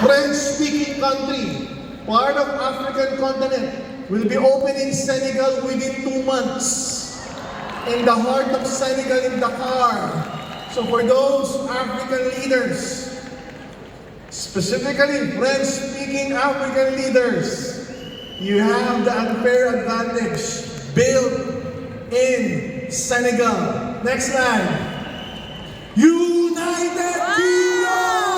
French-speaking country, part of African continent, will be opening Senegal within 2 months. In the heart of Senegal, in Dakar. So for those African leaders, specifically French-speaking African leaders, you have the unfair advantage built in Senegal. Next slide. United Kingdom!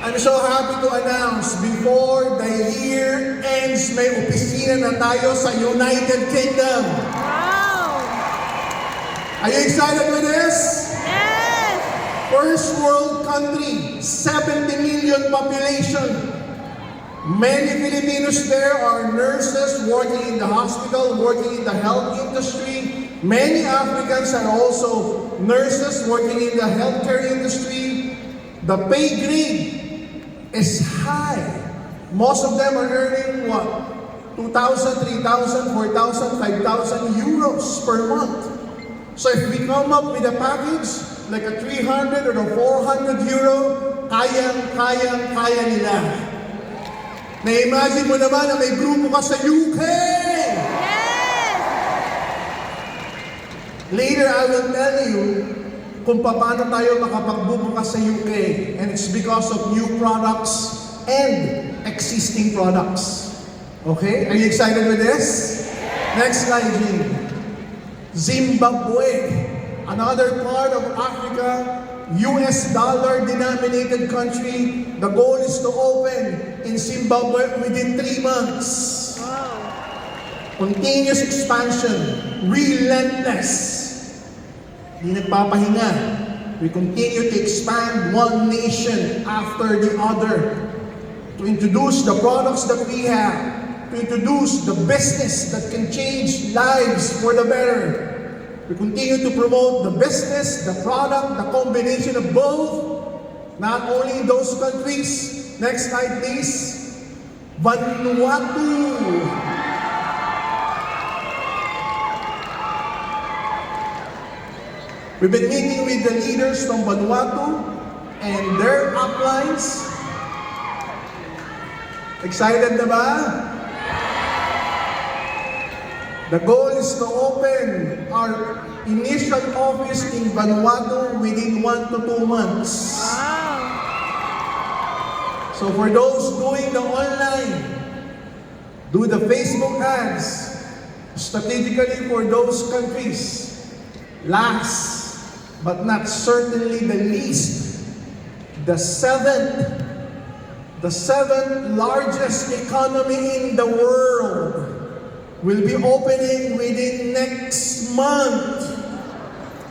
I'm so happy to announce, before the year ends, may opisina na tayo sa United Kingdom. Wow! Are you excited with this? Yes! First world country, 70 million population. Many Filipinos there are nurses working in the hospital, working in the health industry. Many Africans are also nurses working in the healthcare industry. The pay grade is high. Most of them are earning what? 2,000, 3,000, 4,000, 5,000 euros per month. So if we come up with a package like a 300 or a 400 euro, kaya nila. Na-imagine mo naman na may grupo ka sa UK! Yes! Later, I will tell you kung paano tayo makapagbubukas sa UK. And it's because of new products and existing products. Okay? Are you excited with this? Next slide, Jean. Zimbabwe, another part of Africa, US dollar denominated country. The goal is to open in Zimbabwe within 3 months. Wow! Continuous expansion, relentless. Hindi nagpapahinga. We continue to expand one nation after the other to introduce the products that we have, to introduce the business that can change lives for the better. We continue to promote the business, the product, the combination of both, not only in those countries. Next slide, please. Vanuatu. We've been meeting with the leaders from Vanuatu and their uplines. Excited na ba? The goal is to open our initial office in Vanuatu within 1 to 2 months. Wow! So for those doing the online, do the Facebook ads, strategically for those countries. Last, but not certainly the least, the seventh largest economy in the world will be opening within next month.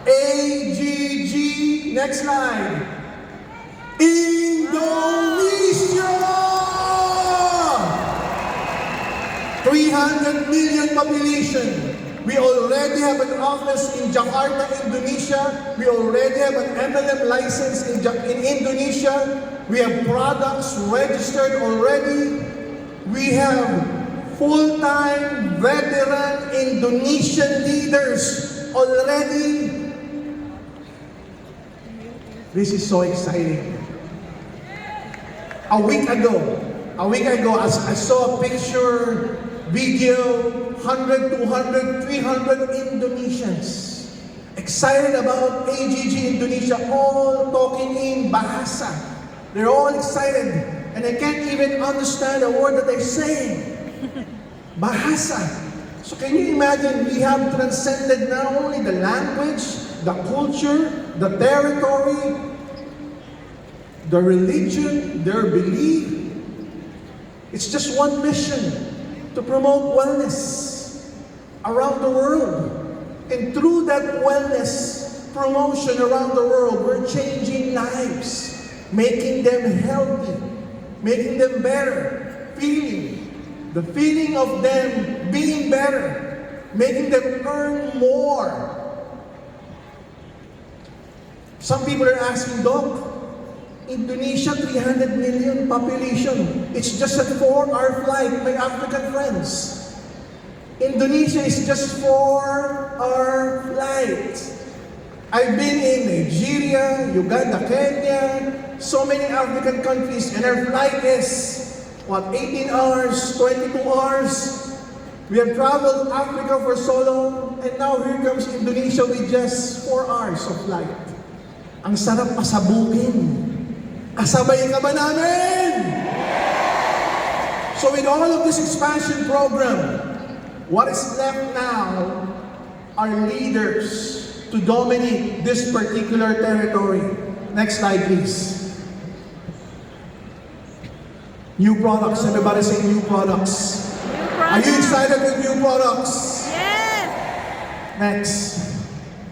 AGG, next slide. Indonesia! 300 million population. We already have an office in Jakarta, Indonesia. We already have an MLM license in Indonesia. We have products registered already. We have full-time veteran Indonesian leaders already. This is so exciting. A week ago, as I saw a picture, video, 100, 200, 300 Indonesians excited about AGG Indonesia, all talking in Bahasa. They're all excited, and I can't even understand a word that they're saying. Bahasa. So can you imagine, we have transcended not only the language, the culture, the territory, the religion, their belief. It's just one mission, to promote wellness around the world. And through that wellness promotion around the world, we're changing lives, making them healthy, making them better, the feeling of them being better, making them earn more. Some people are asking, Doc, Indonesia, 300 million population. It's just a 4-hour flight, my African friends. Indonesia is just 4-hour flight. I've been in Nigeria, Uganda, Kenya, so many African countries, and our flight is, 18 hours, 22 hours. We have traveled Africa for so long, and now here comes Indonesia with just 4 hours of flight. Ang sarap pasabukin. Kasabay ka ba namin? So with all of this expansion program, what is left now are leaders to dominate this particular territory. Next slide, please. New products. Everybody say new products. Are you excited with new products? Yes. Next.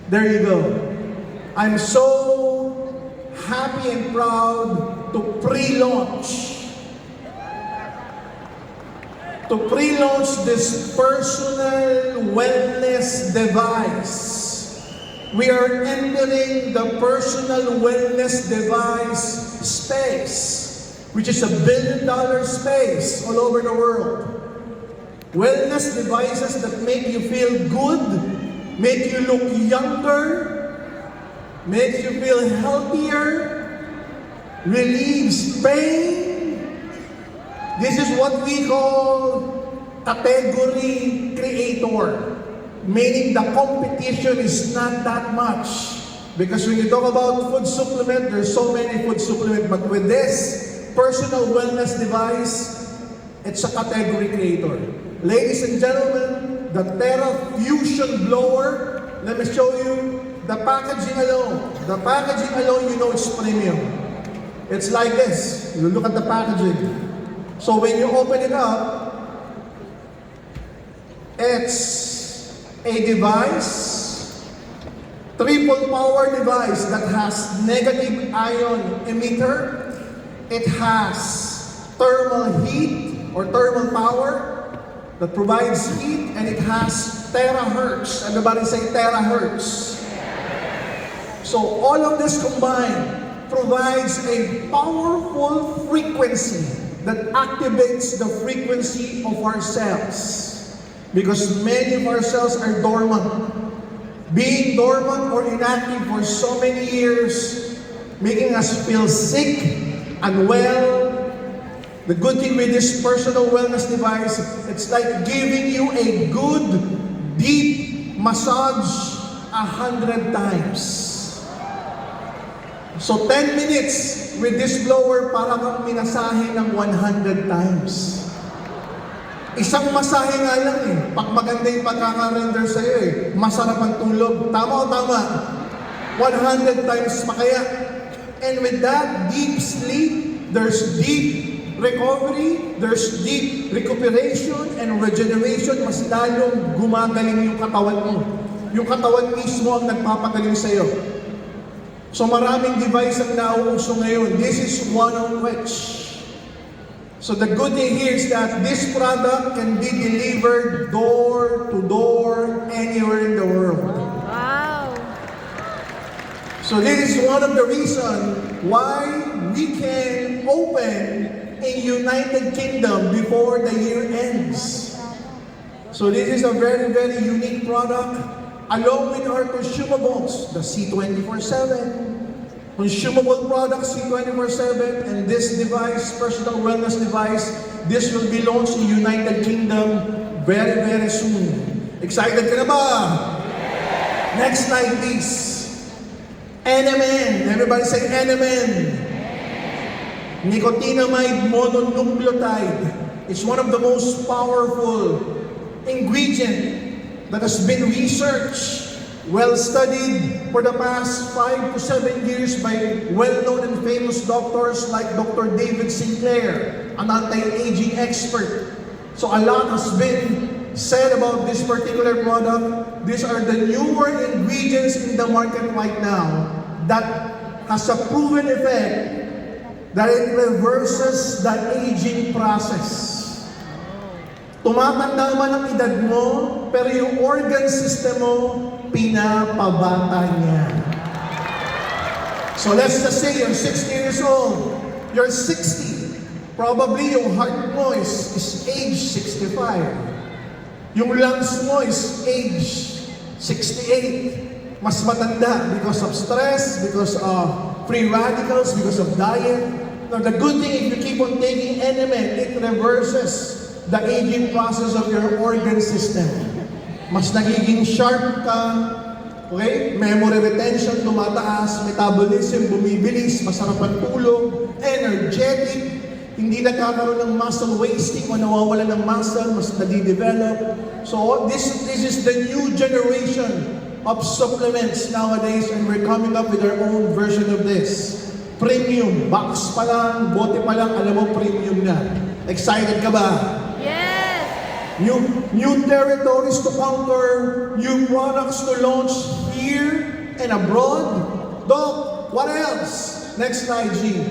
There you go. I'm so happy and proud to pre-launch this personal wellness device. We are entering the personal wellness device space, which is $1 billion space all over the world. Wellness devices that make you feel good, make you look younger, makes you feel healthier, relieves pain. This is what we call category creator, meaning the competition is not that much. Because when you talk about food supplement, there's so many food supplements, but with this personal wellness device, it's a category creator. Ladies and gentlemen, the Terra Fusion Blower, let me show you the packaging alone. The packaging alone, you know it's premium. It's like this. You look at the packaging. So when you open it up, it's a device, triple power device that has negative ion emitter. It has thermal heat or thermal power that provides heat, and it has terahertz. Everybody say terahertz. So all of this combined provides a powerful frequency that activates the frequency of our cells. Because many of our cells are dormant. Being dormant or inactive for so many years, making us feel sick, unwell. The good thing with this personal wellness device, it's like giving you a good, deep massage 100 times. So 10 minutes with this blower, para kang minasahe ng 100 times. Isang masahe nga lang eh. Pag maganda yung pagkaka-render sa'yo eh, masarap ang tulog. Tama o tama? 100 times pa kaya. And with that deep sleep, there's deep recovery, there's deep recuperation and regeneration. Mas lalong gumagaling yung katawan mo. Yung katawan mismo ang nagpapagaling sa'yo. So maraming device ang nauuso ngayon. This is one of which. So the good thing here is that this product can be delivered door to door anywhere in the world. Wow. So this is one of the reasons why we can open in United Kingdom before the year ends. So this is a very, very unique product. Along with our consumables, the C24/7, consumable products C24/7, and this device, personal wellness device, this will be launched in United Kingdom very, very soon. Excited ka na ba? Next slide, please. NMN. Everybody say NMN. Nicotinamide mononucleotide. It's one of the most powerful ingredient that has been researched, well studied for the past 5 to 7 years by well-known and famous doctors like Dr. David Sinclair, an anti-aging expert. So a lot has been said about this particular product. These are the newer ingredients in the market right now that has a proven effect that it reverses the aging process. Tumatanda man ang edad mo, pero yung organ system mo, pinapabata niya. So let's just say you're 60 years old, you're 60. Probably yung heart mo is age 65. Yung lungs mo is age 68. mas matanda because of stress, because of free radicals, because of diet. Now, the good thing, if you keep on taking NMN, it reverses the aging process of your organ system. Mas nagiging sharp ka, okay? Memory retention tumataas, metabolism bumibilis, masarap ang tulog, energetic, hindi nagkakaroon ng muscle wasting o nawawala ng muscle, mas nadidevelop. So this is the new generation of supplements nowadays, and we're coming up with our own version of this. Premium, box pa lang, bote pa lang, alam mo premium na. Excited ka ba? Yes. New territories to conquer, new products to launch here and abroad. Doc, what else? Next slide, G.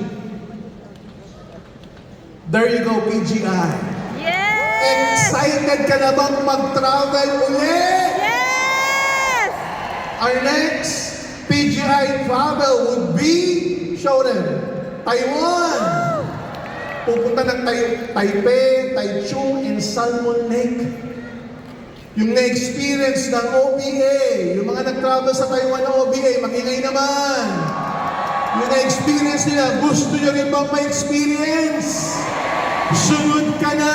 There you go, PGI. Yes. Excited ka na bang mag-travel ulit? Yes. Our next PGI travel would be, show them, Taiwan. Pupunta ng Taipei, Taichung, and Salmon Lake. Yung na-experience ng OBA, yung mga nag-travel sa Taiwan ng OBA, mag-ingay naman. Yung na-experience nila, gusto nyo rin bang ma-experience? Sunod ka na.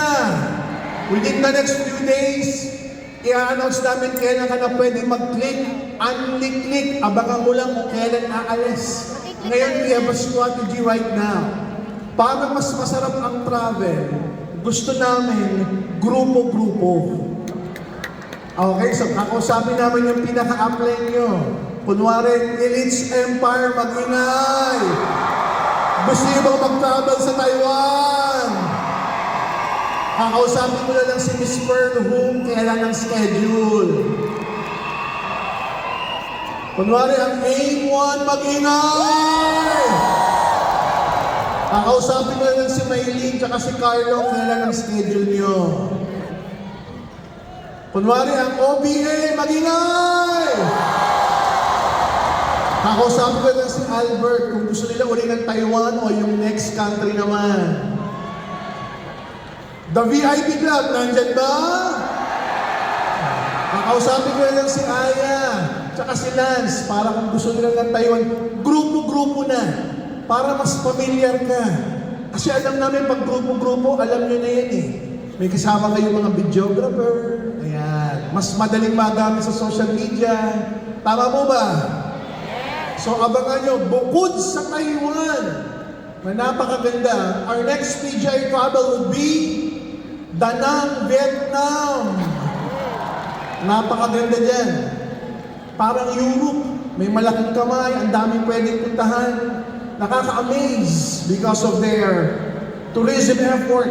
Within the next few days, i-announce namin kailan ka na pwede mag-click, unli-click, abangan mo lang kung kailan aalis. Ngayon, we have a strategy right now. Para mas masarap ang travel, gusto namin grupo-grupo. Okay, so kakausapin namin yung pinaka-upline nyo. Kunwari, Elites Empire, mag-ingay. Gusto nyo bang mag-travel sa Taiwan? Kakausapin mo na lang si Miss Pearl kung kailan ang schedule. Kunwari, ang AIM-1, mag-ingay! Kakausapin mo na lang si Maylene tsaka si Carlo kailan ang schedule nyo. Kunwari, ang OBA, mag-ingay! Kakausapin ko lang si Albert kung gusto nila uli ng Taiwan o yung next country naman. The VIP Club, nandyan ba? Kakausapin ko lang si Aya, tsaka si Lance, para kung gusto nila ng Taiwan, grupo-grupo na, para mas familiar ka. Kasi alam namin, pag grupo-grupo, alam nyo na yan eh. May kasama kayong mga videographer, ayan, mas madaling magamit sa social media. Tama po ba? So abangan nyo, bukod sa Taiwan, na napakaganda, our next PGI travel would be Da Nang, Vietnam. Napakaganda dyan. Parang Europe, may malaking kamay, ang daming pwedeng puntahan. Nakaka-amaze because of their tourism effort.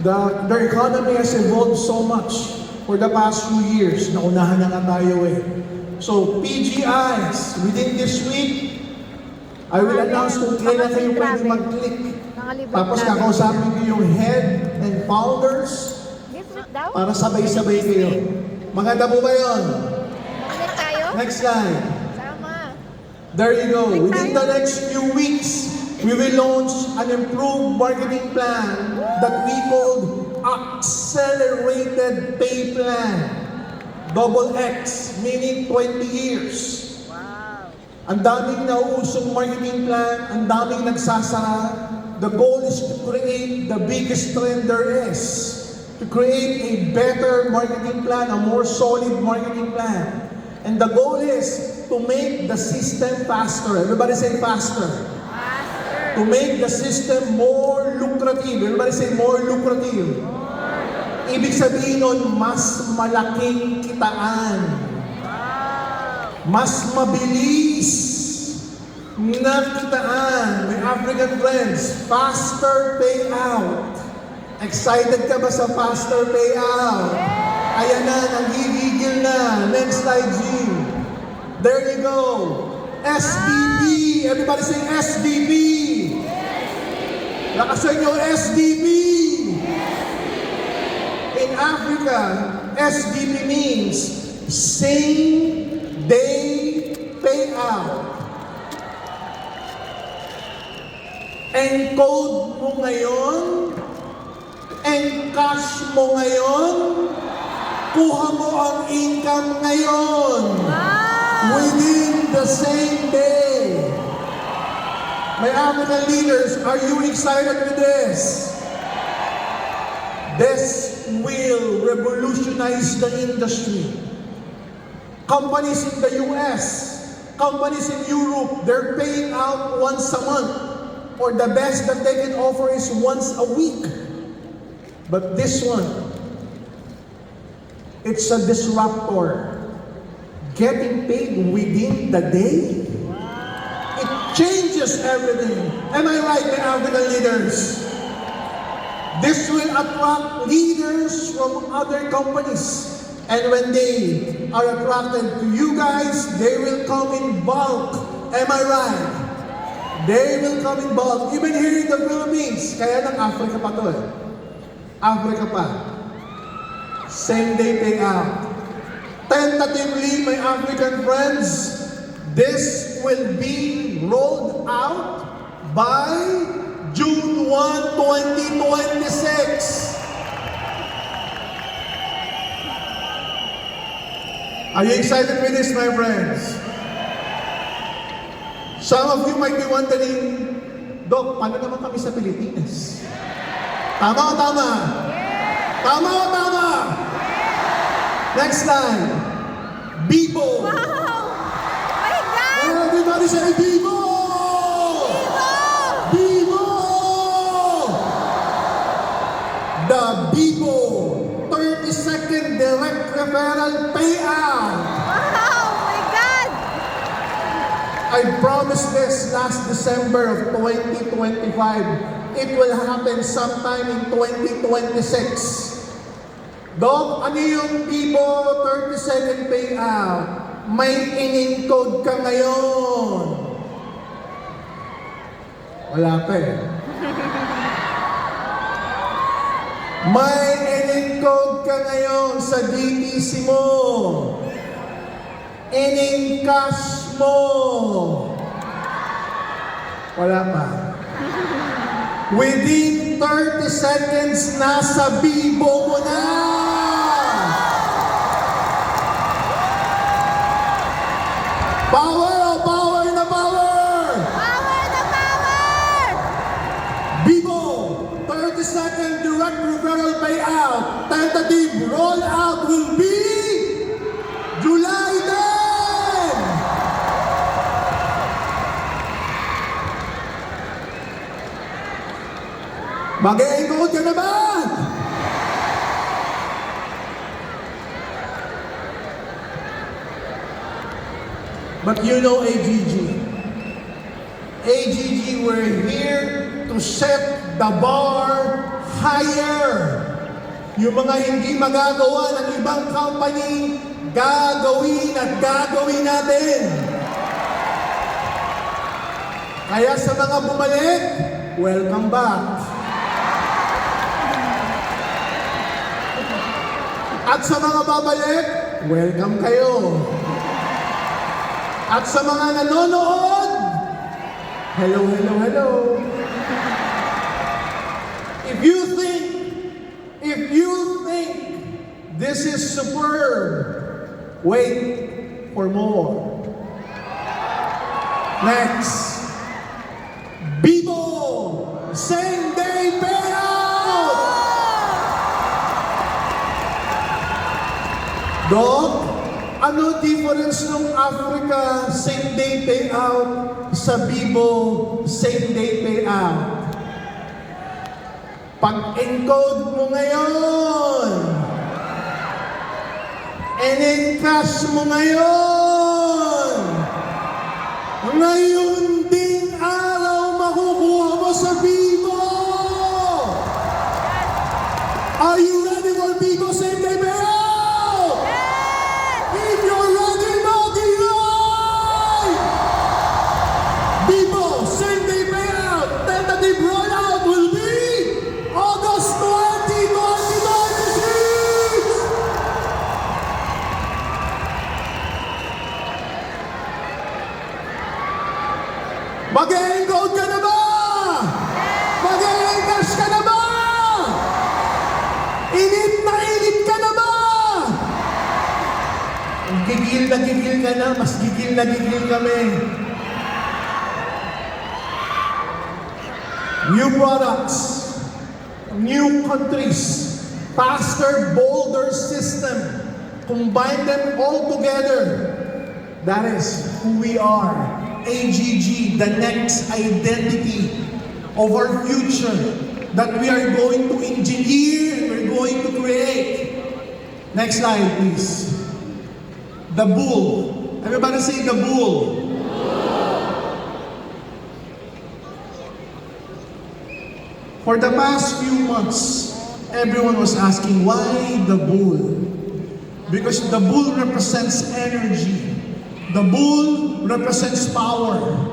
Their economy has evolved so much for the past few years. Naunahan na nga tayo eh. So, PGIs, within this week, I will announce kung kailan kayo pwede mag-click. Tapos kakausapin ko yung head and founders para sabay-sabay kayo. Maganda po ba yun? Ulit tayo? Next slide. Sama. There you go. Within the next few weeks, we will launch an improved marketing plan that we called Accelerated Pay Plan. Double X, meaning 20 years. Wow. Ang daming nauusong marketing plan, ang daming nagsasara. The goal is to create the biggest trend there is. To create a better marketing plan, a more solid marketing plan. And the goal is to make the system faster. Everybody say faster. Faster. To make the system more lucrative. Everybody say more lucrative. Ibig sabihin nun, mas malaking kitaan. Mas mabilis na kitaan. My African friends, faster payout. Excited ka ba sa faster payout? Ayan na, nanggigigil na. Next slide, G. There you go. SDB. Everybody say SDB. Lakasan nyo, SDB. In Africa, SDB means same day payout. Encode mo ngayon, encash mo ngayon, kuha mo ang income ngayon. Wow. within the same day. My African leaders, are you excited with this? This will revolutionize the industry. Companies in the US, companies in Europe, they're paying out once a month. Or the best that they can offer is once a week. But this one, it's a disruptor. Getting paid within the day? It changes everything. Am I right, my African leaders? This will attract leaders from other companies. And when they are attracted to you guys, they will come in bulk. Am I right? They will come in bulk. Even here in the Philippines. Kaya ng Africa pa to eh. Africa pa. Same day payout. Tentatively, my African friends, this will be rolled out by June 1, 2026. Are you excited with this, my friends? Some of you might be wondering, Doc, paano naman kami sa Pilipinas? Tama o tama? Tama o tama? Next slide. Bibo. Wow! My God! Everybody say Bibo! Bibo! The Bibo 30-second direct referral payout. Wow! My God! I promised this last December of 2025. It will happen sometime in 2026. Doc, ano yung Bibo 30-second payout? May in-encode ka ngayon. Wala pa eh. May in-encode ka ngayon sa DTC mo. In-encash mo. Wala pa. Within 30 seconds, nasa Bibo mo na! Power o power na power! Power na power! Bibo, 30-second direct referral payout. Tentative rollout will be July 10! Mag-e-encode ka na ba? But you know AGG. AGG, we're here to set the bar higher. Yung mga hindi magagawa ng ibang company, gagawin at gagawin natin. Kaya sa mga bumalik, welcome back. At sa mga babalik, welcome kayo. At sa mga nanonood, hello, hello, hello. If you think this is superb, wait for more. Next, Bibo, same day payout. Doc, ano difference ng Africa same day payout sa Bibo same day payout? Pag-encode mo ngayon, en-encash mo ngayon, ngayon ding araw makukuha mo sa Bibo! Are you ready for Bibo same day payout? If you're ready, mag-iay! Bibo, same day payout, tentative rollout will be August 2026! Mag-e-encode ka na ba? Mag-e-encash ka na ba? Init na init ka na ba? Ang gigil gigil ka na, mas gigil na gigil kami. New products, new countries, faster, bolder system. Combine them all together. That is who we are. AGG, the next identity of our future that we are going to engineer and we're going to create. Next slide, please. The bull. Everybody say the bull. For the past few months, everyone was asking, why the bull? Because the bull represents energy. The bull represents power.